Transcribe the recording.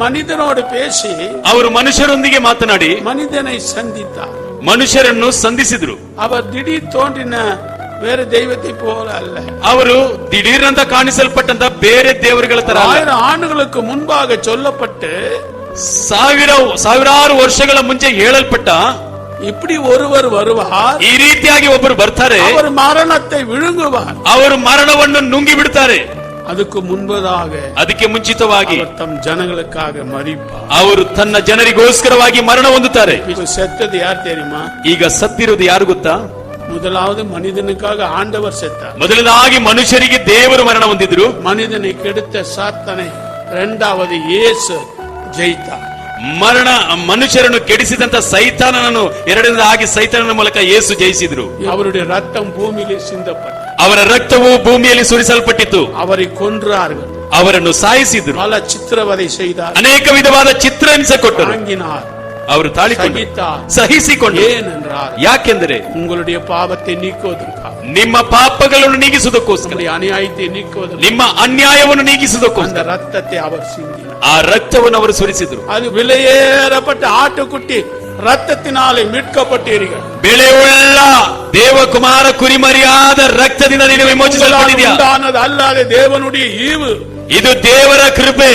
ಮನಿದನೋಡು ಪೇಸಿ ಅವರು ಮನುಷ್ಯರೊಂದಿಗೆ ಮಾತನಾಡಿ ಮನಿದனை சந்தித்தார். ಮನುಷ್ಯರನ್ನು ಸಂಧಿಸಿದ್ರು. அவர் திடீர் தோன்றின ಬೇರೆ ದೈವತೆ ಪೋಲ ಅಲ್ಲ. ಅವರು ದಿಢೀರಂತ ಕಾಣಿಸಲ್ಪಟ್ಟಂತ ಬೇರೆ ದೇವರುಗಳ ತರ 1000 ಆண்டுகளுக்கு முன்பாக சொல்லப்பட்டு ಸಾವಿರಾರು ವರ್ಷಗಳ ಮುಂಚೆ ಹೇಳಲ್ಪಟ್ಟ இப்படி ஒருவர் வருவார், ಈ ರೀತಿಯಾಗಿ ಒಬ್ಬರು ಬರ್ತಾರೆ, அவர் மரணத்தை விழுங்குவார், ಅವರು ಮರಣವನ್ನು ನುಂಗಿ ಬಿಡ್ತಾರೆ. ಅದಕ್ಕೆ ಮುன்பதாக ಅದಕ್ಕೆ ಮುಂಚಿತವಾಗಿ ತಮ್ಮ ಜನங்களுக்காக ಮರಿಪಾರ್, ಅವರು ತನ್ನ ಜನರಿಗೋಸ್ಕರವಾಗಿ ಮರಣ ಹೊಂದುತ್ತಾರೆ. ಸತ್ತದು ಯಾರು தெரியுமா? ಈಗ ಸತ್ತಿರುವುದು ಯಾರು ಗೊತ್ತಾ? முதலாவது மனிதனுக்காக ஆண்டவர் செத்தார். ಮೊದಲನಾಗಿ ಮನುಷ್ಯರಿಗೆ ದೇವರು ಮರಣ ಹೊಂದಿದ್ರು. மனிதனை கெடுத்த சாத்தானை இரண்டாவது இயேசು ಜಯಿತಾರ್. ಮನುಷ್ಯರನ್ನು ಕೆಡಿಸಿದಂತ ಸೈತಾನನನ್ನು ಎರಡನೇದಾಗಿ ಸೈತಾನನ ಮೂಲಕ ಯೇಸು ಜಯಿಸಿದ್ರು. ಅವರುடைய ரத்தம் பூமியிலே சிந்தப்பட்டது, ಅವರ ರಕ್ತವು ಭೂಮಿಯಲ್ಲಿ ಸುರಿಸಲ್ಪಟ್ಟಿತು. ಅವரை கொன்றார்கள், ಅವರನ್ನು ಸಾಯಿಸಿದ್ರು, பல ಚಿತ್ರವதை செய்தார், ಅನೇಕ ವಿಧವಾದ ಚಿತ್ರಹಿಂಸೆ ಕೊಟ್ಟರು, தாங்கினார், ಅವರು ತಾಳಿಕೊಂಡು ಸಹಿಸಿಕೊಂಡು. ஏனென்றால் ಯಾಕೆಂದರೆ உங்களுடைய பாவத்தை நீக்குவதற்காக, ನಿಮ್ಮ ಪಾಪಗಳನ್ನು ನೀಗಿಸುವುದಕ್ಕೋಸ್ಕರ, அநியாயத்தை நீக்குவதற்காக, ನಿಮ್ಮ ಅನ್ಯಾಯವನ್ನು அந்த ನೀಗಿಸುವುದಕ್ಕೋಸ್ಕರ ரத்தத்தை அவர் சிந்தினார். ಆ ರಕ್ತವನ್ನು ಅವರು ಸುರಿಸಿದ್ರು. அது விலையேறப்பட்ட ஆட்டுக்குட்டி ரத்தத்தினாலே மீட்கப்பட்டீர்கள். ಬೆಳೆಯುಳ್ಳ ದೇವಕುಮಾರ ಕುರಿಮರಿಯಾದ ರಕ್ತದಿಂದ ನೀನು ವಿಮೋಚಿಸಲ್ಪಟ್ಟಿದ್ಯಾ. உண்டானது அல்லாத தேவனுடைய ஈவு, ಇದು ದೇವರ ಕೃಪೆ.